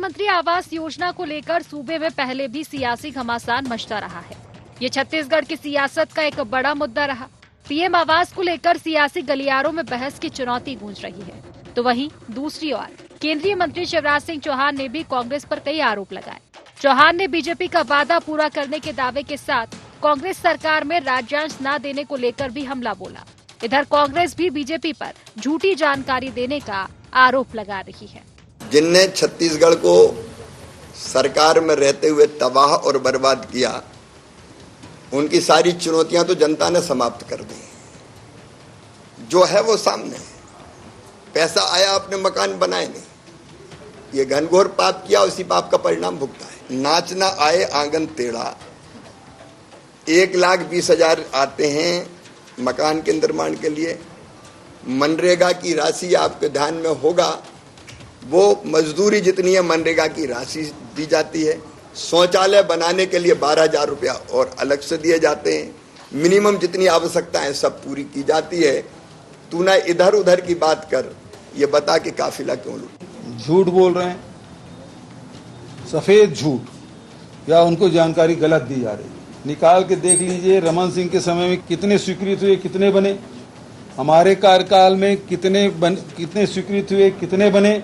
प्रधानमंत्री आवास योजना को लेकर सूबे में पहले भी सियासी घमासान मचता रहा है। ये छत्तीसगढ़ की सियासत का एक बड़ा मुद्दा रहा। पीएम आवास को लेकर सियासी गलियारों में बहस की चुनौती गूंज रही है, तो वहीं दूसरी ओर केंद्रीय मंत्री शिवराज सिंह चौहान ने भी कांग्रेस पर कई आरोप लगाए। चौहान ने बीजेपी का वादा पूरा करने के दावे के साथ कांग्रेस सरकार में राज्यांश न देने को लेकर भी हमला बोला। इधर कांग्रेस भी बीजेपी पर झूठी जानकारी देने का आरोप लगा रही है। जिनने छत्तीसगढ़ को सरकार में रहते हुए तबाह और बर्बाद किया, उनकी सारी चुनौतियां तो जनता ने समाप्त कर दी। जो है वो सामने, पैसा आया, अपने मकान बनाए नहीं। ये घनघोर पाप किया, उसी पाप का परिणाम भुगता है। नाचना आए आंगन टेढ़ा, 1,20,000 आते हैं मकान के निर्माण के लिए। मनरेगा की राशि आपके ध्यान में होगा, वो मजदूरी जितनी है मनरेगा की राशि दी जाती है। शौचालय बनाने के लिए 12,000 रुपया और अलग से दिए जाते हैं। मिनिमम जितनी आवश्यकताएं सब पूरी की जाती है। तू ना इधर उधर की बात कर, ये बता कि काफिला क्यों लूट। झूठ बोल रहे हैं, सफेद झूठ, या उनको जानकारी गलत दी जा रही है। निकाल के देख लीजिए, रमन सिंह के समय में कितने स्वीकृत हुए, कितने बने। हमारे कार्यकाल में कितने स्वीकृत हुए, कितने बने।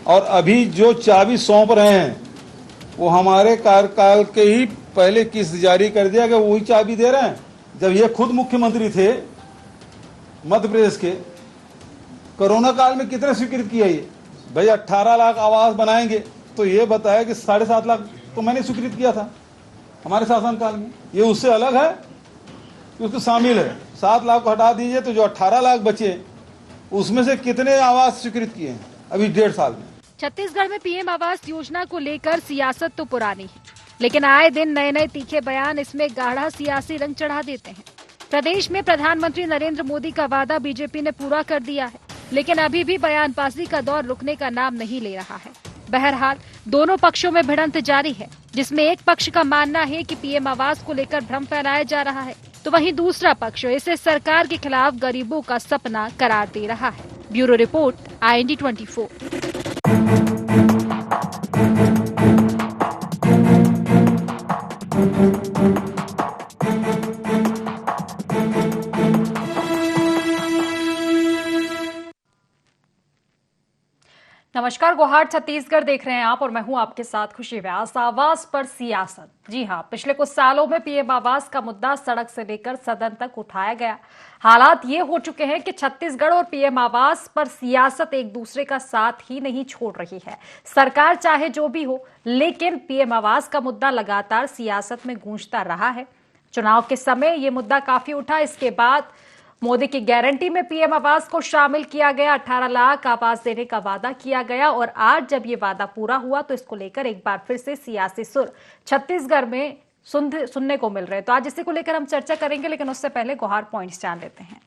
और अभी जो चाबी सौंप रहे हैं वो हमारे कार्यकाल के ही पहले किस्त जारी कर दिया गया, वही चाबी दे रहे हैं। जब ये खुद मुख्यमंत्री थे मध्य प्रदेश के, कोरोना काल में कितने स्वीकृत किया ये भाई? 18 लाख आवास बनाएंगे, तो ये बताया कि 7.5 लाख तो मैंने स्वीकृत किया था हमारे शासनकाल में। ये उससे अलग है कि उसको शामिल है। 7 लाख को हटा दीजिए तो जो 18 लाख बचे, उसमें से कितने आवास स्वीकृत किए हैं अभी 1.5 साल में। छत्तीसगढ़ में पीएम आवास योजना को लेकर सियासत तो पुरानी है, लेकिन आए दिन नए नए तीखे बयान इसमें गाढ़ा सियासी रंग चढ़ा देते हैं। प्रदेश में प्रधानमंत्री नरेंद्र मोदी का वादा बीजेपी ने पूरा कर दिया है, लेकिन अभी भी बयानबाजी का दौर रुकने का नाम नहीं ले रहा है। बहरहाल दोनों पक्षों में भिड़ंत जारी है, जिसमें एक पक्ष का मानना है कि पीएम आवास को लेकर भ्रम फैलाया जा रहा है, तो वहीं दूसरा पक्ष इसे सरकार के खिलाफ गरीबों का सपना करार दे रहा है। Bureau report, IND 24। नमस्कार, गुवाहाटी छत्तीसगढ़ देख रहे हैं आप और मैं हूं आपके साथ खुशी व्यास। आवास पर सियासत, जी हां, पिछले कुछ सालों में पीएम आवास का मुद्दा सड़क से लेकर सदन तक उठाया गया। हालात ये हो चुके हैं कि छत्तीसगढ़ और पीएम आवास पर सियासत एक दूसरे का साथ ही नहीं छोड़ रही है। सरकार चाहे जो भी हो, लेकिन पीएम आवास का मुद्दा लगातार सियासत में गूंजता रहा है। चुनाव के समय ये मुद्दा काफी उठा। इसके बाद मोदी की गारंटी में पीएम आवास को शामिल किया गया। 18 लाख आवास देने का वादा किया गया और आज जब ये वादा पूरा हुआ तो इसको लेकर एक बार फिर से सियासी सुर छत्तीसगढ़ में सुनने को मिल रहे हैं। तो आज इसी को लेकर हम चर्चा करेंगे, लेकिन उससे पहले गुहार पॉइंट्स जान लेते हैं।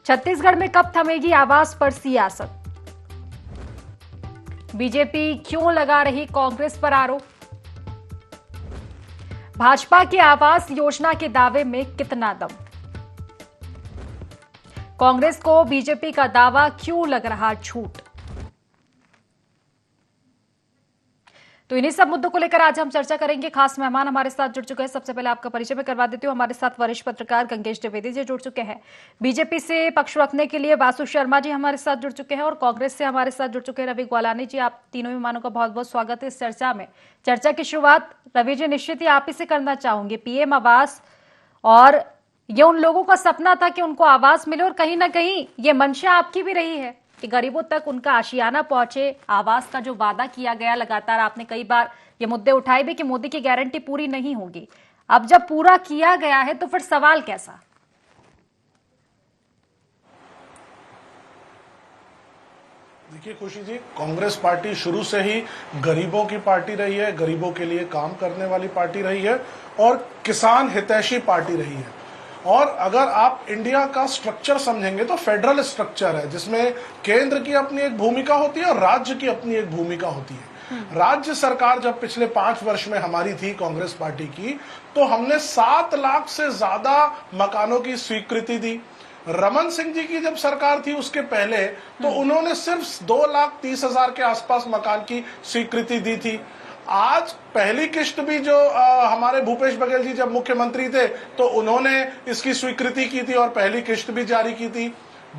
छत्तीसगढ़ में कब थमेगी आवास पर सियासत? बीजेपी क्यों लगा रही कांग्रेस पर आरोप? भाजपा की आवास योजना के दावे में कितना दम? कांग्रेस को बीजेपी का दावा क्यों लग रहा झूठ? तो इन्हीं सब मुद्दों को लेकर आज हम चर्चा करेंगे। खास मेहमान हमारे साथ जुड़ चुके हैं। सबसे पहले आपका परिचय मैं करवा देती हूँ। हमारे साथ वरिष्ठ पत्रकार गंगेश द्विवेदी जी जुड़ चुके हैं। बीजेपी से पक्ष रखने के लिए वासु शर्मा जी हमारे साथ जुड़ चुके हैं और कांग्रेस से हमारे साथ जुड़ चुके हैं रवि ग्वालानी जी। आप तीनों मेहमानों का बहुत बहुत स्वागत है इस चर्चा में। चर्चा की शुरुआत रवि जी निश्चित ही आप ही से करना चाहूंगी। पीएम आवास, और ये उन लोगों का सपना था कि उनको आवास मिले और कहीं ना कहीं ये मंशा आपकी भी रही है कि गरीबों तक उनका आशियाना पहुंचे। आवास का जो वादा किया गया, लगातार आपने कई बार ये मुद्दे उठाए भी कि मोदी की गारंटी पूरी नहीं होगी। अब जब पूरा किया गया है तो फिर सवाल कैसा? देखिए खुशी जी, कांग्रेस पार्टी शुरू से ही गरीबों की पार्टी रही है, गरीबों के लिए काम करने वाली पार्टी रही है और किसान हितैषी पार्टी रही है। और अगर आप इंडिया का स्ट्रक्चर समझेंगे तो फेडरल स्ट्रक्चर है, जिसमें केंद्र की अपनी एक भूमिका होती है और राज्य की अपनी एक भूमिका होती है। राज्य सरकार जब पिछले 5 वर्ष में हमारी थी कांग्रेस पार्टी की, तो हमने 7 लाख से ज्यादा मकानों की स्वीकृति दी। रमन सिंह जी की जब सरकार थी उसके पहले तो उन्होंने सिर्फ 2,30,000 के आसपास मकान की स्वीकृति दी थी। आज पहली किस्त भी जो हमारे भूपेश बघेल जी जब मुख्यमंत्री थे तो उन्होंने इसकी स्वीकृति की थी और पहली किस्त भी जारी की थी।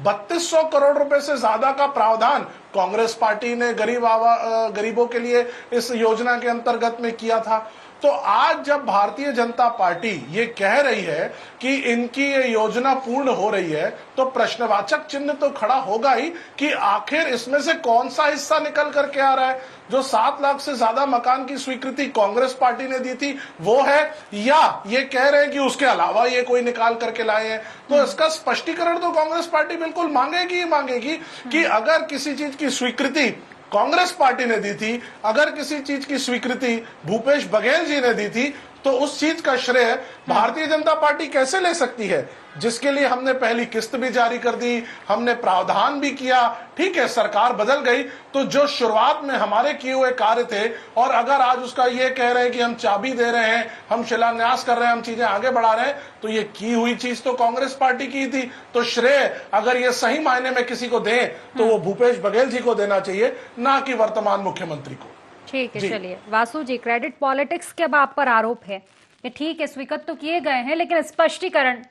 3200 करोड़ रुपए से ज्यादा का प्रावधान कांग्रेस पार्टी ने गरीबों के लिए इस योजना के अंतर्गत में किया था। तो आज जब भारतीय जनता पार्टी ये कह रही है कि इनकी ये योजना पूर्ण हो रही है तो प्रश्नवाचक चिन्ह तो खड़ा होगा ही कि आखिर इसमें से कौन सा हिस्सा निकल करके आ रहा है। जो 7 लाख से ज्यादा मकान की स्वीकृति कांग्रेस पार्टी ने दी थी वो है, या ये कह रहे हैं कि उसके अलावा ये कोई निकाल करके लाए हैं। तो इसका स्पष्टीकरण तो कांग्रेस पार्टी बिल्कुल मांगेगी ही मांगेगी कि अगर किसी चीज की स्वीकृति कांग्रेस पार्टी ने दी थी, अगर किसी चीज की स्वीकृति भूपेश बघेल जी ने दी थी, तो उस चीज का श्रेय भारतीय जनता पार्टी कैसे ले सकती है, जिसके लिए हमने पहली किस्त भी जारी कर दी, हमने प्रावधान भी किया। ठीक है, सरकार बदल गई तो जो शुरुआत में हमारे किए हुए कार्य थे, और अगर आज उसका ये कह रहे हैं कि हम चाबी दे रहे हैं, हम शिलान्यास कर रहे हैं, हम चीजें आगे बढ़ा रहे हैं, तो ये की हुई चीज तो कांग्रेस पार्टी की थी। तो श्रेय अगर ये सही मायने में किसी को दें तो वो भूपेश बघेल जी को देना चाहिए, ना कि वर्तमान मुख्यमंत्री को। ठीक है, चलिए वासु जी, क्रेडिट पॉलिटिक्स के अब आप पर आरोप है कि ठीक है स्वीकृत तो किए गए हैं लेकिन स्पष्टीकरण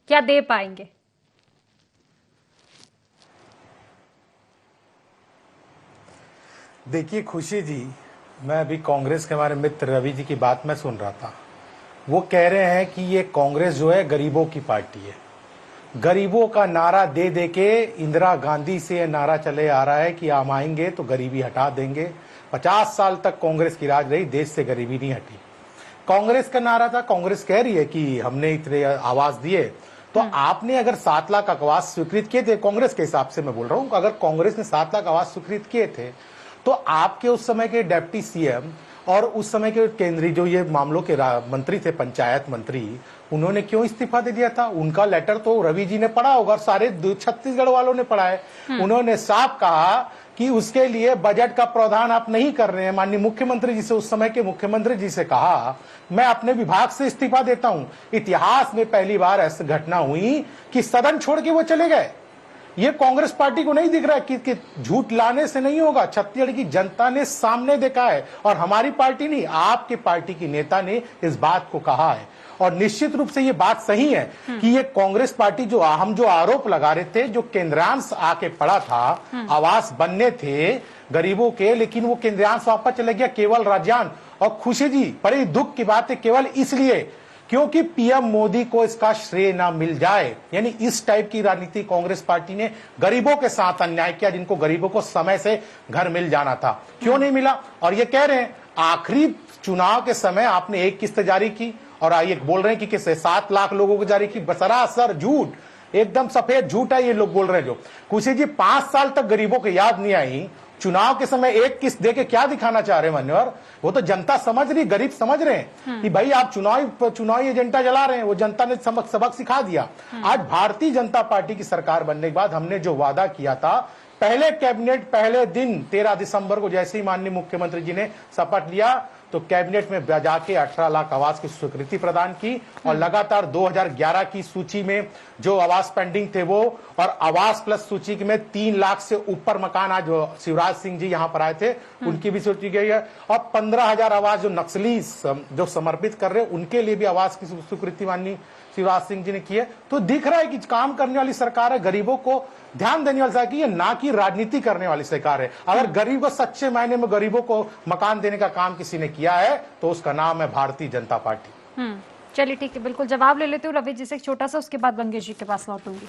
क्या दे पाएंगे? देखिए खुशी जी, मैं अभी कांग्रेस के हमारे मित्र रवि जी की बात मैं सुन रहा था। वो कह रहे हैं कि ये कांग्रेस जो है गरीबों की पार्टी है। गरीबों का नारा दे दे के इंदिरा गांधी से ये नारा चले आ रहा है कि हम आएंगे तो गरीबी हटा देंगे। 50 साल तक कांग्रेस की राज रही, देश से गरीबी नहीं हटी। कांग्रेस का नारा था, कांग्रेस कह रही है कि हमने इतने आवास दिए, तो आपने अगर 7 लाख आवास स्वीकृत किए थे, कांग्रेस के हिसाब से मैं बोल रहा हूं, अगर कांग्रेस ने 7 लाख आवास स्वीकृत किए थे तो आपके उस समय के डिप्टी सीएम और उस समय के केंद्रीय जो ये मामलों के मंत्री थे, पंचायत मंत्री, उन्होंने क्यों इस्तीफा दे दिया था? उनका लेटर तो रवि जी ने पढ़ा होगा, सारे छत्तीसगढ़ वालों ने पढ़ा है। उन्होंने साफ कहा कि उसके लिए बजट का प्रावधान आप नहीं कर रहे हैं। माननीय मुख्यमंत्री जी से, उस समय के मुख्यमंत्री जी से कहा, मैं अपने विभाग से इस्तीफा देता हूं। इतिहास में पहली बार ऐसी घटना हुई कि सदन छोड़ के वो चले गए। ये कांग्रेस पार्टी को नहीं दिख रहा है कि झूठ लाने से नहीं होगा। छत्तीसगढ़ की जनता ने सामने देखा है, और हमारी पार्टी नहीं, आपके पार्टी की नेता ने इस बात को कहा है। और निश्चित रूप से ये बात सही है कि ये कांग्रेस पार्टी जो हम जो आरोप लगा रहे थे, जो केंद्रांश आके पड़ा था, आवास बनने थे गरीबों के, लेकिन वो केंद्रांश वापस चले गया केवल राज्यान। और खुशी जी, बड़ी दुख की बात है, केवल इसलिए क्योंकि पीएम मोदी को इसका श्रेय ना मिल जाए। यानी इस टाइप की राजनीति कांग्रेस पार्टी ने गरीबों के साथ अन्याय किया, जिनको गरीबों को समय से घर मिल जाना था, क्यों नहीं मिला। और ये कह रहे हैं आखिरी चुनाव के समय आपने एक किस्त जारी की, और ये बोल रहे हैं कि किससे 7 लाख लोगों को जारी की। सरासर झूठ, एकदम सफेद झूठ है ये लोग बोल रहे हैं। जो खुशी जी 5 साल तक गरीबों को याद नहीं आई, चुनाव के समय एक किस्त देके क्या दिखाना चाह रहे हैं मान्यवर? वो तो जनता समझ रही, गरीब समझ रहे हैं कि भाई आप चुनावी एजेंडा जला रहे हैं। वो जनता ने सबक सिखा दिया। आज भारतीय जनता पार्टी की सरकार बनने के बाद हमने जो वादा किया था, पहले कैबिनेट पहले दिन 13 दिसंबर को जैसे ही माननीय मुख्यमंत्री जी ने शपथ लिया, तो कैबिनेट में जाके 18 लाख आवास की स्वीकृति प्रदान की, और लगातार 2011 की सूची में जो आवास पेंडिंग थे वो, और आवास प्लस सूची में 3 लाख से ऊपर मकान आज शिवराज सिंह जी यहाँ पर आए थे, उनकी भी सूची गई है। और 15,000 आवास जो नक्सली जो समर्पित कर रहे हैं, उनके लिए भी आवास की स्वीकृति माननीय शिवराज सिंह जी ने की है। तो दिख रहा है कि काम करने वाली सरकार है, गरीबों को ध्यान देने वाली सरकार है, ना कि राजनीति करने वाली सरकार है। अगर गरीब को सच्चे मायने में गरीबों को मकान देने का काम किसी ने किया है तो उसका नाम है भारतीय जनता पार्टी। चलिए ठीक है, बिल्कुल जवाब ले लेते हूँ रवि जी से एक छोटा सा, उसके बाद बंगेश जी के पास लौटूंगी।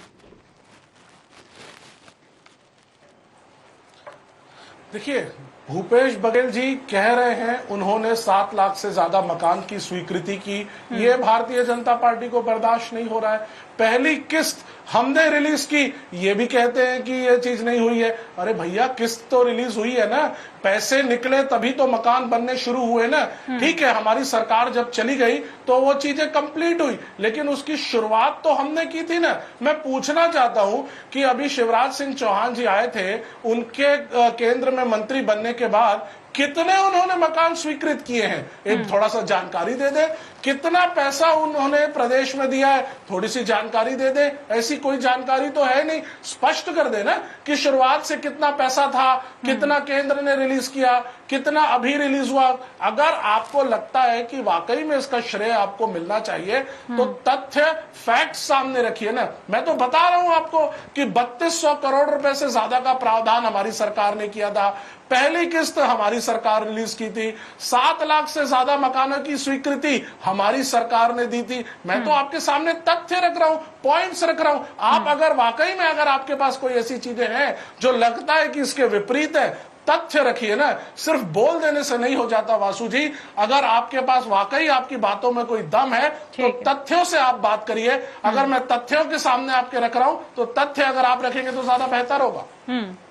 देखिए, भूपेश बघेल जी कह रहे हैं उन्होंने 7 लाख से ज्यादा मकान की स्वीकृति की, ये भारतीय जनता पार्टी को बर्दाश्त नहीं हो रहा है। पहली किस्त हमने रिलीज की, ये भी कहते हैं कि ये चीज नहीं हुई है। अरे भैया, किस्त तो रिलीज हुई है ना, पैसे निकले तभी तो मकान बनने शुरू हुए ना। ठीक है, हमारी सरकार जब चली गई तो वो चीजें कंप्लीट हुई, लेकिन उसकी शुरुआत तो हमने की थी ना। मैं पूछना चाहता हूं कि अभी शिवराज सिंह चौहान जी आए थे, उनके केंद्र में मंत्री बनने के बाद कितने उन्होंने मकान स्वीकृत किए हैं, एक थोड़ा सा जानकारी दे दे। कितना पैसा उन्होंने प्रदेश में दिया है, थोड़ी सी जानकारी दे दे। ऐसी कोई जानकारी तो है नहीं, स्पष्ट कर देना कि शुरुआत से कितना पैसा था, कितना केंद्र ने रिलीज किया, कितना अभी रिलीज हुआ। अगर आपको लगता है कि वाकई में इसका श्रेय आपको मिलना चाहिए तो तथ्य फैक्ट सामने रखिए ना। मैं तो बता रहा हूं आपको कि 3200 करोड़ रुपए से ज्यादा का प्रावधान हमारी सरकार ने किया था। पहली किस्त हमारी सरकार रिलीज की थी। 7 लाख से ज्यादा मकानों की स्वीकृति हमारी सरकार ने दी थी। मैं तो आपके सामने तथ्य रख रहा हूं, पॉइंट्स रख रहा हूं। आप अगर वाकई में अगर आपके पास कोई ऐसी चीजें हैं जो लगता है कि इसके विपरीत है, तथ्य रखिए ना। सिर्फ बोल देने से नहीं हो जाता वासु जी। अगर आपके पास वाकई आपकी बातों में कोई दम है तो तथ्यों से आप बात करिए। अगर मैं तथ्यों के सामने आपके रख रहा हूं तो तथ्य अगर आप रखेंगे तो ज्यादा बेहतर होगा।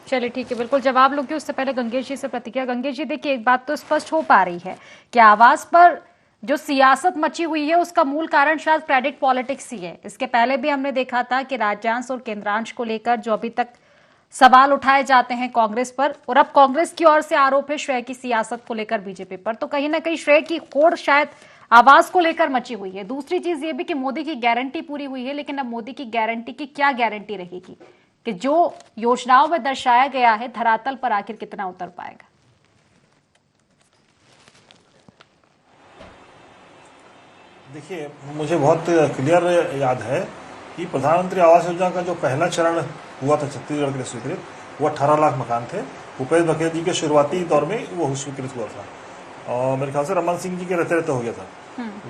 चलिए ठीक है, बिल्कुल जवाब लूंगी। उससे पहले गंगेश जी से प्रतिक्रिया। गंगेश जी देखिए, एक बात तो स्पष्ट हो पा रही है कि आवास पर जो सियासत मची हुई है उसका मूल कारण शायद क्रेडिट पॉलिटिक्स ही है। इसके पहले भी हमने देखा था कि राज्यांश और केंद्रांश को लेकर जो अभी तक सवाल उठाए जाते हैं कांग्रेस पर, और अब कांग्रेस की ओर से आरोप है श्रेय की सियासत को लेकर बीजेपी पर, तो कहीं ना कहीं श्रेय की होड़ शायद आवास को लेकर मची हुई है। दूसरी चीज ये भी कि मोदी की गारंटी पूरी हुई है, लेकिन अब मोदी की गारंटी की क्या गारंटी रहेगी कि जो योजनाओं में दर्शाया गया है धरातल पर आखिर कितना उतर पाएगा। देखिए, मुझे बहुत क्लियर याद है कि प्रधानमंत्री आवास योजना का जो पहला चरण हुआ था छत्तीसगढ़ के लिए स्वीकृत, वो 18 लाख मकान थे। भूपेश बघेल जी के शुरुआती दौर में वो स्वीकृत हुआ था और मेरे ख्याल से रमन सिंह जी के रहते रहते हो गया था।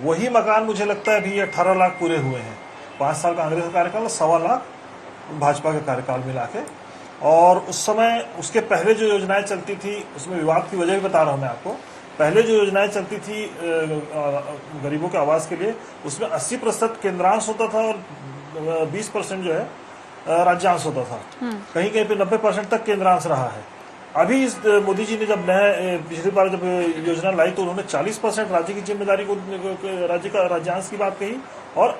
वही मकान मुझे लगता है अभी 18 लाख पूरे हुए हैं। 5 साल कांग्रेस का कार्यकाल, 1.25 लाख भाजपा के कार्यकाल मिला के। और उस समय उसके पहले जो योजनाएं चलती थी उसमें विवाद की वजह भी बता रहा हूं मैं आपको। पहले जो योजनाएं चलती थी गरीबों के आवास के लिए, उसमें 80% केंद्रांश होता था और 20% जो है राज्यांश होता था। कहीं कहीं पे 90% तक केंद्रांश रहा है। अभी मोदी जी ने जब नए पिछली बार जब योजना लाई तो उन्होंने 40% राज्य की जिम्मेदारी को, राज्य का राज्यांश की बात कही और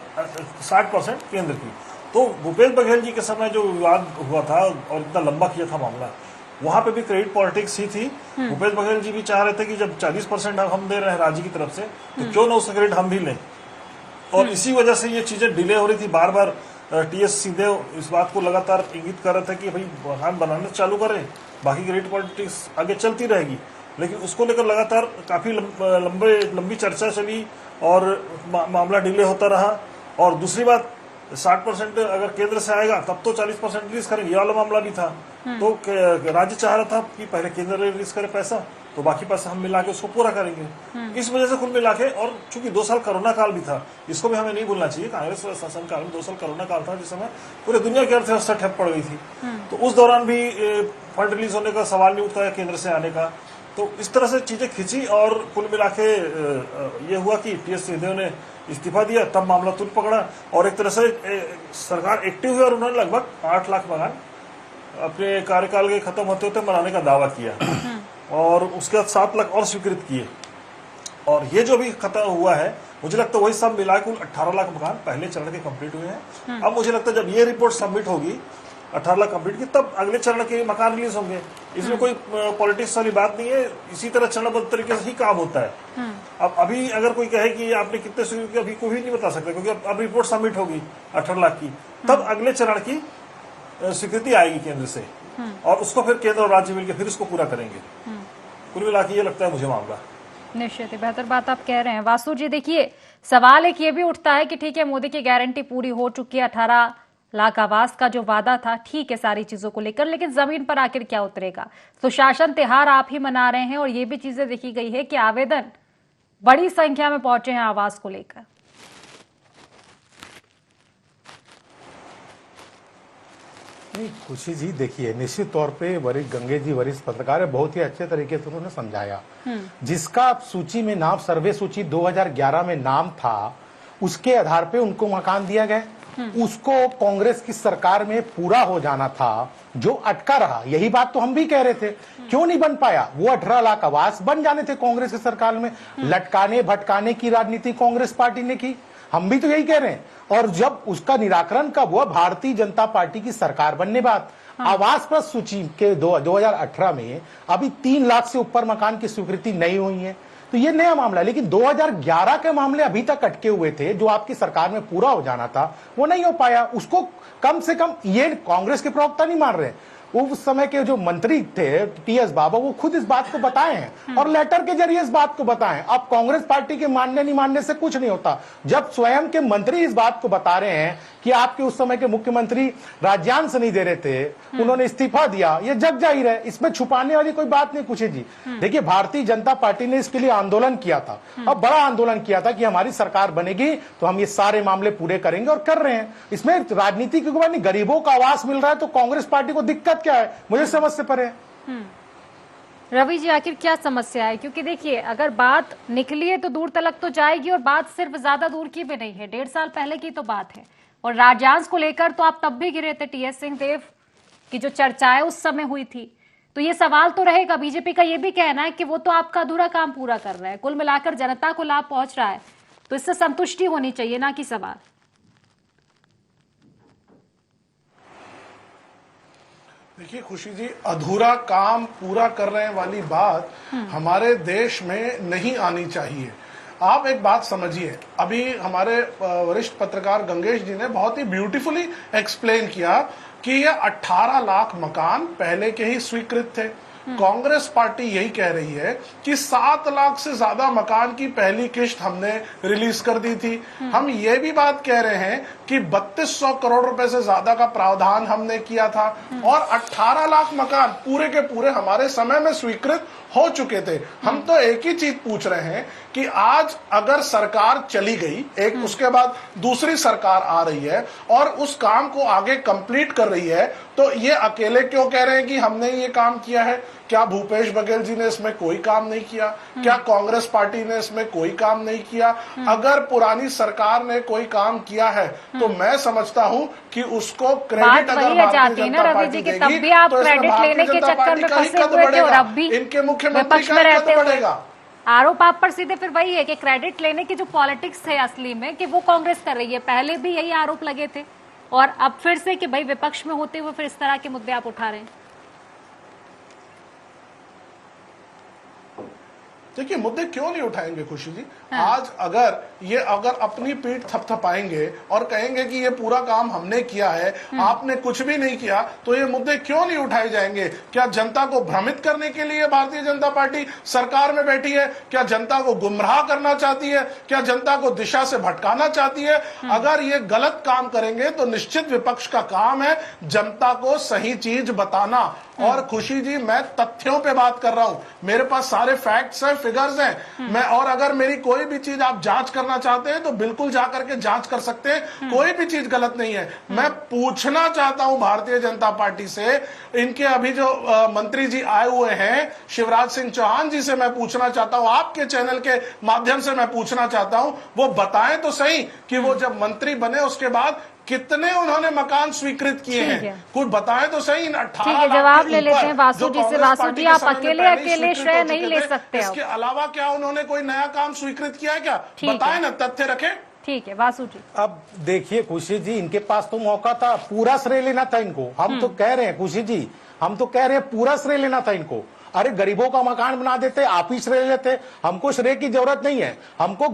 60% केंद्र की। तो भूपेश बघेल जी के समय जो विवाद हुआ था और इतना लंबा किया था मामला, वहां पे भी क्रेडिट पॉलिटिक्स ही थी। भूपेश बघेल जी भी चाह रहे थे कि जब 40% हम दे रहे हैं राज्य की तरफ से तो क्यों ना उसका क्रेडिट हम भी लें। और इसी वजह से ये चीजें डिले हो रही थी। बार बार टीएस सिंहदेव इस बात को लगातार इंगित कर रहे थे कि भाई मकान बनाना चालू करें, बाकी क्रेडिट पॉलिटिक्स आगे चलती रहेगी। लेकिन उसको लेकर लगातार काफी लंबी चर्चा चली और मामला डिले होता रहा। और दूसरी बात, 60% अगर केंद्र से आएगा तब तो 40% रिलीज करेंगे, ये वाला मामला भी था। तो राज्य चाह रहा था कि पहले केंद्र रिलीज करे पैसा तो बाकी पैसा हम मिला के उसको पूरा करेंगे। इस वजह से कुल मिला के, और चूंकि 2 साल कोरोना काल भी था, इसको भी हमें नहीं भूलना चाहिए। कांग्रेस शासन काल में 2 साल कोरोना काल था जिस समय पूरे दुनिया की अर्थव्यवस्था ठप पड़ गई थी। तो उस दौरान भी फंड रिलीज होने का सवाल नहीं उठता है केंद्र से आने का। तो इस तरह से चीजें खिंची और कुल मिला के ये हुआ कि टीएस सिंहदेव ने इस्तीफा दिया, तब मामला तुल पकड़ा और एक तरह से सरकार एक्टिव हुई और उन्होंने लगभग 8 लाख मकान अपने कार्यकाल के खत्म होते होते बनाने का दावा किया और उसके बाद 7 लाख और स्वीकृत किए। और ये जो भी खत्म हुआ है, मुझे लगता है वही सब मिला कुल 18 लाख मकान पहले चरण के कंप्लीट हुए हैं। अब मुझे लगता है जब ये रिपोर्ट सबमिट होगी 18 लाख कंप्लीट की, तब अगले चरण के मकान रिलीज होंगे। इसमें कोई पॉलिटिक्स वाली बात नहीं है, इसी तरह चरणबद्ध तरीके से ही काम होता है। अब अभी अगर कोई कहे कि आपने कितने स्वीकृत किए, अभी कोई भी नहीं बता सकता क्योंकि अब रिपोर्ट सबमिट होगी 18 लाख की, तब अगले चरण की स्वीकृति आएगी केंद्र से और उसको फिर केंद्र और राज्य मिलकर फिर उसको पूरा करेंगे। कुल मिला के ये लगता है मुझे मामला। निश्चित ही बेहतर बात आप कह रहे हैं। वासु जी देखिए, सवाल एक ये भी उठता है कि ठीक है, मोदी की गारंटी पूरी हो चुकी है, 18 लाख आवास का जो वादा था, ठीक है सारी चीजों को लेकर, लेकिन जमीन पर आखिर क्या उतरेगा। सुशासन त्योहार आप ही मना रहे हैं और ये भी चीजें देखी गई है कि आवेदन बड़ी संख्या में पहुंचे हैं आवास को लेकर। नहीं खुशी जी, देखिए निश्चित तौर पे गंगेश जी वरिष्ठ पत्रकार है, बहुत ही अच्छे तरीके से उन्होंने समझाया। जिसका सूची में नाम, सर्वे सूची 2011 में नाम था, उसके आधार पे उनको मकान दिया गया। उसको कांग्रेस की सरकार में पूरा हो जाना था, जो अटका रहा। यही बात तो हम भी कह रहे थे, क्यों नहीं बन पाया। वो 18 लाख आवास बन जाने थे कांग्रेस की सरकार में। लटकाने भटकाने की राजनीति कांग्रेस पार्टी ने की, हम भी तो यही कह रहे हैं। और जब उसका निराकरण कब हुआ, भारतीय जनता पार्टी की सरकार बनने बाद। आवास पर सूची के 2018 में अभी 3 लाख से ऊपर मकान की स्वीकृति नहीं हुई है, तो ये नया मामला है। लेकिन 2011 के मामले अभी तक अटके हुए थे, जो आपकी सरकार में पूरा हो जाना था वो नहीं हो पाया। उसको कम से कम ये कांग्रेस के प्रवक्ता नहीं मान रहे, उस समय के जो मंत्री थे टीएस बाबा, वो खुद इस बात को बताए हैं और लेटर के जरिए इस बात को बताएं। अब कांग्रेस पार्टी के मानने नहीं मानने से कुछ नहीं होता। जब स्वयं के मंत्री इस बात को बता रहे हैं कि आपके उस समय के मुख्यमंत्री राज्यांश नहीं दे रहे थे, उन्होंने इस्तीफा दिया, ये जग जाहिर है, इसमें छुपाने वाली कोई बात नहीं। खुशी जी देखिए, भारतीय जनता पार्टी ने इसके लिए आंदोलन किया था और बड़ा आंदोलन किया था कि हमारी सरकार बनेगी तो हम ये सारे मामले पूरे करेंगे, और कर रहे हैं। इसमें राजनीति की बात नहीं, गरीबों का आवास मिल रहा है तो कांग्रेस पार्टी को दिक्कत क्या है, मुझे समझ से परे है। रवि जी, आखिर क्या समस्या है? क्योंकि देखिए, अगर बात निकली है तो दूर तलक तो जाएगी, और बात सिर्फ ज्यादा दूर की भी नहीं है, 1.5 साल पहले की तो बात है। और राज्यांश को लेकर तो आप तब भी गिरे थे, टीएस सिंहदेव की जो चर्चाएं उस समय हुई थी, तो ये सवाल तो रहेगा। बीजेपी का ये भी कहना है कि वो तो आपका अधूरा काम पूरा कर रहा है, कुल मिलाकर जनता को लाभ पहुंच रहा है, तो इससे संतुष्टि होनी चाहिए, ना कि सवाल। देखिए खुशी जी, अधूरा काम पूरा कर रहे वाली बात हमारे देश में नहीं आनी चाहिए। आप एक बात समझिए, अभी हमारे वरिष्ठ पत्रकार गंगेश जी ने बहुत ही ब्यूटीफुली एक्सप्लेन किया कि ये 18 लाख मकान पहले के ही स्वीकृत थे। कांग्रेस पार्टी यही कह रही है कि 7 लाख से ज्यादा मकान की पहली किश्त हमने रिलीज कर दी थी। हम ये भी बात कह रहे हैं कि 3200 करोड़ रुपए से ज्यादा का प्रावधान हमने किया था, और 18 लाख मकान पूरे के पूरे हमारे समय में स्वीकृत हो चुके थे। हम तो एक ही चीज पूछ रहे हैं कि आज अगर सरकार चली गई, एक उसके बाद दूसरी सरकार आ रही है और उस काम को आगे कंप्लीट कर रही है, तो ये अकेले क्यों कह रहे हैं कि हमने ये काम किया है? क्या भूपेश बघेल जी ने इसमें कोई काम नहीं किया? क्या कांग्रेस पार्टी ने इसमें कोई काम नहीं किया? अगर पुरानी सरकार ने कोई काम किया है तो मैं समझता हूं कि उसको क्रेडिट अगर भारतीय जनता पार्टी देगी, तब भी आप क्रेडिट लेने के चक्कर में फंसे हुए थे, और अब भी इनके मुख्यमंत्री में रहते हुए बढ़ेगा। आरोप आप पर सीधे फिर वही है कि क्रेडिट लेने की जो पॉलिटिक्स है असली में, कि वो कांग्रेस कर रही है। पहले भी यही आरोप लगे थे, और अब फिर से कि भाई विपक्ष में होते हुए फिर इस तरह के मुद्दे आप उठा रहे हैं। देखिए, मुद्दे क्यों नहीं उठाएंगे खुशी जी? आज अगर अपनी पीठ थपथपाएंगे और कहेंगे कि ये पूरा काम हमने किया है, आपने कुछ भी नहीं किया, तो ये मुद्दे क्यों नहीं उठाए जाएंगे? क्या जनता को भ्रमित करने के लिए भारतीय जनता पार्टी सरकार में बैठी है? क्या जनता को गुमराह करना चाहती है? क्या जनता को दिशा से भटकाना चाहती है? अगर ये गलत काम करेंगे तो निश्चित विपक्ष का काम है जनता को सही चीज बताना। और खुशी जी, मैं तथ्यों पे बात कर रहा हूं, मेरे पास सारे फैक्ट्स हैं, फिगर्स हैं। मैं और अगर मेरी कोई भी चीज आप जांच करना चाहते हैं तो बिल्कुल जाकर के जांच कर सकते हैं, कोई भी चीज गलत नहीं है। मैं पूछना चाहता हूं भारतीय जनता पार्टी से, इनके अभी जो मंत्री जी आए हुए हैं शिवराज सिंह चौहान जी से मैं पूछना चाहता हूं, आपके चैनल के माध्यम से मैं पूछना चाहता हूं, वो बताएं तो सही कि वो जब मंत्री बने उसके बाद कितने उन्होंने मकान स्वीकृत किए हैं, कुछ बताएं तो सही। 18 लाख जवाब ले लेते हैं वासु जी से। वासु जी, आप अकेले श्रेय नहीं ले सकते। इसके अलावा क्या उन्होंने कोई नया काम स्वीकृत किया है? क्या बताएं ना, तथ्य रखें। ठीक है वासु जी। अब देखिए खुशी जी, इनके पास तो मौका था, पूरा श्रेय लेना था इनको। हम तो कह रहे हैं खुशी जी, हम तो कह रहे हैं पूरा श्रेय लेना था इनको। अरे गरीबों का मकान बना देते, आप ही श्रेय लेते। हमको श्रेय की जरूरत नहीं है, हमको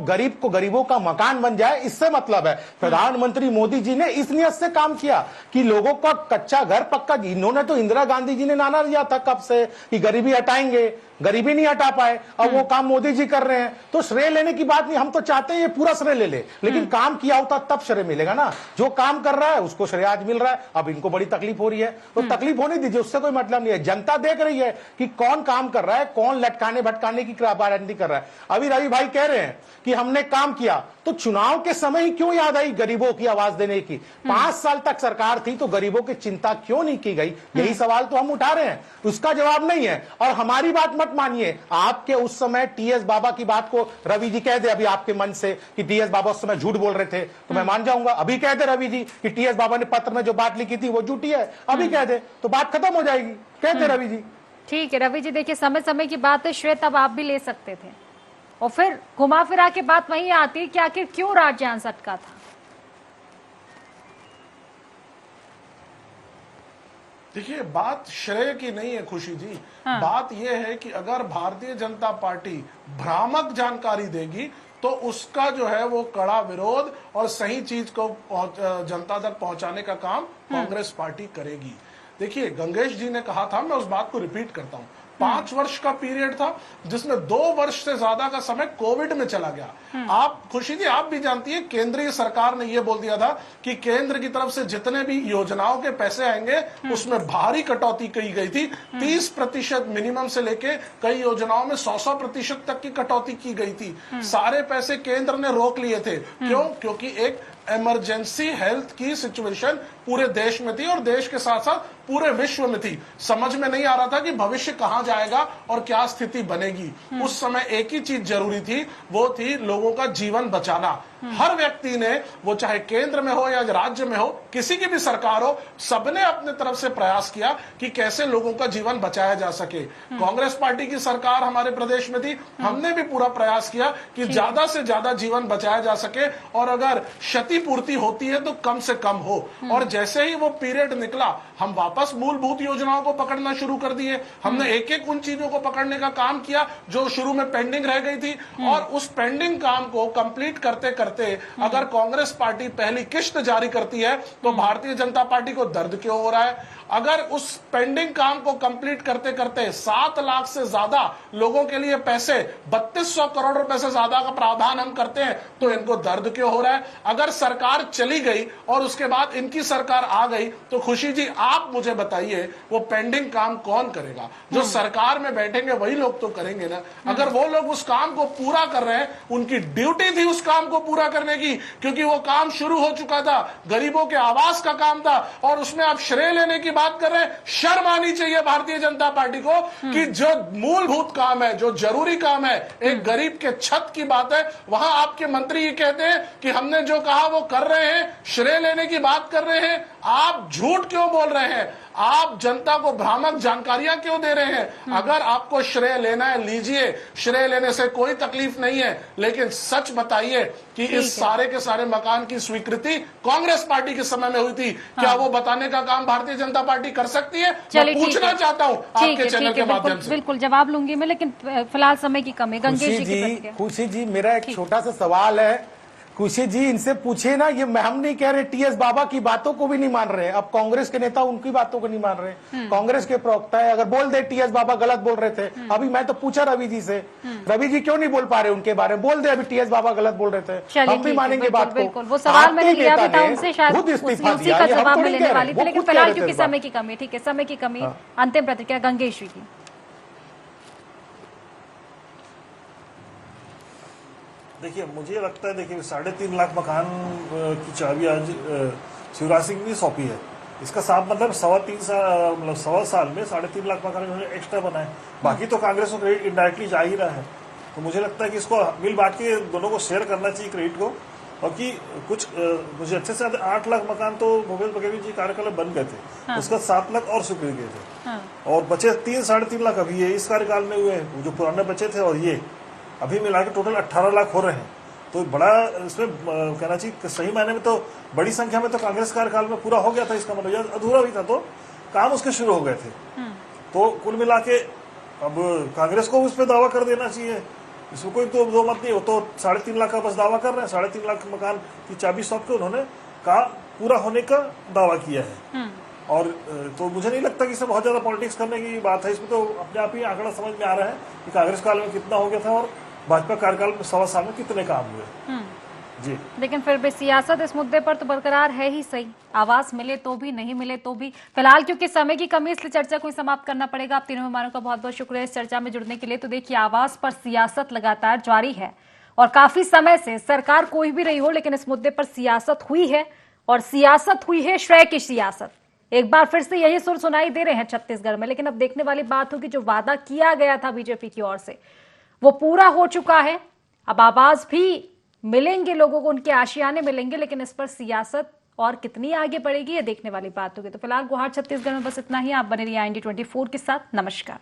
गरीबों का मकान बन जाए, इससे मतलब है। प्रधानमंत्री मोदी जी ने इस नियत से काम किया कि लोगों का कच्चा घर पक्का। इन्होंने तो इंदिरा गांधी जी ने नारा दिया था कब से कि गरीबी हटाएंगे, गरीबी नहीं हटा पाए, अब वो काम मोदी जी कर रहे हैं। तो श्रेय लेने की बात नहीं, हम तो चाहते हैं ये पूरा श्रेय ले ले, लेकिन काम किया होता तब श्रेय मिलेगा ना। जो काम कर रहा है उसको श्रेय आज मिल रहा है। अब इनको बड़ी तकलीफ हो रही है तो तकलीफ होने दीजिए, उससे कोई मतलब नहीं है। जनता देख रही है कि कौन काम कर रहा है, कौन लटकाने भटकाने की राजनीति कर रहा है। अभी रवि भाई कह रहे हैं कि हमने काम किया, तो चुनाव के समय ही क्यों याद आई गरीबों की आवाज देने की? 5 साल तक सरकार थी तो गरीबों की चिंता क्यों नहीं की गई? यही सवाल तो हम उठा रहे हैं, उसका जवाब नहीं है। और हमारी बात मत मानिए, आपके उस समय टीएस बाबा की बात को रवि जी कह दे अभी आपके मन से कि टीएस बाबा उस समय झूठ बोल रहे थे, तो मैं मान जाऊंगा। अभी कह दे रवि जी कि टीएस बाबा ने पत्र में जो बात लिखी थी वो झूठी है, अभी कह दे तो बात खत्म हो जाएगी। कह दे रवि जी। ठीक है रवि जी, देखिए समय समय की बात है, श्वेत अब आप भी ले सकते थे, और फिर घुमा फिरा के बात वहीं आती है कि आखिर क्यों राज्यांश अटका था। देखिए, बात श्रेय की नहीं है खुशी जी। बात यह है कि अगर भारतीय जनता पार्टी भ्रामक जानकारी देगी तो उसका जो है वो कड़ा विरोध और सही चीज को जनता तक पहुंचाने का काम कांग्रेस पार्टी करेगी। देखिए, गंगेश जी ने कहा था, मैं उस बात को रिपीट करता हूं, 5 वर्ष का पीरियड था जिसमें 2 वर्ष से ज्यादा का समय कोविड में चला गया। आप खुशी जी, आप भी जानती है, केंद्रीय सरकार ने यह बोल दिया था कि केंद्र की तरफ से जितने भी योजनाओं के पैसे आएंगे उसमें भारी कटौती की गई थी। 30% मिनिमम से लेके कई योजनाओं में 100% तक की कटौती की गई थी। सारे पैसे केंद्र ने रोक लिए थे। क्यों? क्योंकि एक इमरजेंसी हेल्थ की सिचुएशन पूरे देश में थी और देश के साथ साथ पूरे विश्व में थी। समझ में नहीं आ रहा था कि भविष्य कहां जाएगा और क्या स्थिति बनेगी। उस समय एक ही चीज जरूरी थी, वो थी लोगों का जीवन बचाना। हर व्यक्ति ने, वो चाहे केंद्र में हो या राज्य में हो, किसी की भी सरकार हो, सबने अपने तरफ से प्रयास किया कि कैसे लोगों का जीवन बचाया जा सके। कांग्रेस पार्टी की सरकार हमारे प्रदेश में थी, हमने भी पूरा प्रयास किया कि ज्यादा से ज्यादा जीवन बचाया जा सके और अगर क्षतिपूर्ति होती है तो कम से कम हो। और जैसे ही वो पीरियड निकला, हम वापस मूलभूत योजनाओं को पकड़ना शुरू कर दिए। हमने एक एक उन चीजों को पकड़ने का काम किया जो शुरू में पेंडिंग रह गई थी। और उस पेंडिंग काम को कंप्लीट करते करते अगर कांग्रेस पार्टी पहली किश्त जारी करती है तो भारतीय जनता पार्टी को दर्द क्यों हो रहा है? अगर उस पेंडिंग काम को कंप्लीट करते करते 7 लाख से ज्यादा लोगों के लिए पैसे, 3200 करोड़ रुपए से ज्यादा का प्रावधान हम करते हैं तो इनको दर्द क्यों हो रहा है? अगर सरकार चली गई और उसके बाद इनकी सरकार आ गई तो खुशी जी, आप मुझे बताइए, वो पेंडिंग काम कौन करेगा? जो सरकार में बैठेंगे वही लोग तो करेंगे ना। अगर वो लोग उस काम को पूरा कर रहे हैं, उनकी ड्यूटी थी उस काम को पूरा करने की, क्योंकि वो काम शुरू हो चुका था, गरीबों के आवास का काम था, और उसमें आप श्रेय लेने की बात कर रहे हैं। शर्म आनी चाहिए भारतीय जनता पार्टी को कि जो मूलभूत काम है, जो जरूरी काम है, एक गरीब के छत की बात है, वहां आपके मंत्री ये कहते हैं कि हमने जो कहा वो कर रहे हैं, श्रेय लेने की बात कर रहे हैं। आप झूठ क्यों बोल रहे हैं? आप जनता को भ्रामक जानकारियां क्यों दे रहे हैं? अगर आपको श्रेय लेना है, लीजिए, श्रेय लेने से कोई तकलीफ नहीं है, लेकिन सच बताइए कि इस सारे के सारे मकान की स्वीकृति कांग्रेस पार्टी के समय में हुई थी। क्या वो बताने का काम भारतीय जनता पार्टी कर सकती है? मैं पूछना चाहता हूं आपके चैनल के माध्यम से। बिल्कुल जवाब लूंगी मैं, लेकिन फिलहाल समय की कमी। गंगेश जी, खुशी जी, मेरा एक छोटा सा सवाल है। खुशी जी, इनसे पूछे ना, ये हम नहीं कह रहे, टीएस बाबा की बातों को भी नहीं मान रहे। अब कांग्रेस के नेता उनकी बातों को नहीं मान रहे। कांग्रेस के प्रवक्ता है, अगर बोल दे टीएस बाबा गलत बोल रहे थे, अभी मैं तो पूछा रवि जी से, रवि जी क्यों नहीं बोल पा रहे उनके बारे में? बोल दे अभी टीएस बाबा गलत बोल रहे थे, हम भी मानेंगे बात को। बिल्कुल, वो सवाल मैंने लिया भी था उनसे, शायद उसी का जवाब मैं लेने वाली थी, लेकिन फिलहाल क्योंकि समय की कमी, ठीक है, समय की कमी। अंतिम प्रतिक्रिया गंगेश जी की। देखिए, मुझे लगता है, देखिए 3.5 लाख मकान की चाबी आज शिवराज सिंह ने सौंपी है। इसका साफ मतलब 1.25 साल में 3.5 लाख मकान उन्होंने एक्स्ट्रा बनाए। बाकी तो कांग्रेस को क्रेडिट इनडायरेक्टली जा ही रहा है। तो मुझे लगता है कि इसको मिल बांट के दोनों को शेयर करना चाहिए क्रेडिट को। और कि कुछ मुझे अच्छे से 8 लाख मकान तो भूपेश बघेल जी कार्यकाल में बन गए थे। उसका 7 लाख और स्वीकृत गए थे। और बचे 3-3.5 लाख अभी ये इस कार्यकाल में हुए, जो पुराने बचे थे, और ये अभी मिलाकर टोटल 18 लाख हो रहे हैं। तो बड़ा इसमें कहना चाहिए, सही मायने में तो बड़ी संख्या में तो कांग्रेस कार्यकाल में पूरा हो गया था। इसका मतलब अधूरा भी था तो काम उसके शुरू हो गए थे। तो कुल मिला के अब कांग्रेस को उस पर दावा कर देना चाहिए, इसमें कोई तो दो मत नहीं हो। तो 3.5 लाख का बस दावा कर रहे हैं। 3.5 लाख मकान की चाबी सौंप के उन्होंने कहा पूरा होने का दावा किया है। और तो मुझे नहीं लगता कि इसमें बहुत ज्यादा पॉलिटिक्स करने की बात है। इसमें तो अपने आप ही आंकड़ा समझ में आ रहा है कि कांग्रेस काल में कितना हो गया था और भाजपा कार्यकाल में 1.25 साल में कितने काम हुए। जी, लेकिन फिर भी सियासत इस मुद्दे पर तो बरकरार है ही सही। आवास मिले तो भी, नहीं मिले तो भी। फिलहाल क्योंकि समय की कमी, इसलिए चर्चा को समाप्त करना पड़ेगा। आप तीनों मेहमानों का बहुत बहुत शुक्रिया इस चर्चा में जुड़ने के लिए। तो देखिए, आवास पर सियासत लगातार जारी है और काफी समय से सरकार कोई भी रही हो, लेकिन इस मुद्दे पर सियासत हुई है, और सियासत हुई है श्रेय की सियासत। एक बार फिर से यही सुर सुनाई दे रहे हैं छत्तीसगढ़ में। लेकिन अब देखने वाली बात होगी, जो वादा किया गया था बीजेपी की ओर से वो पूरा हो चुका है। अब आवाज भी मिलेंगे लोगों को, उनके आशियाने मिलेंगे, लेकिन इस पर सियासत और कितनी आगे बढ़ेगी ये देखने वाली बात होगी। तो फिलहाल गुवाहाटी छत्तीसगढ़ में बस इतना ही। आप बने रहिए IND 24 के साथ। नमस्कार।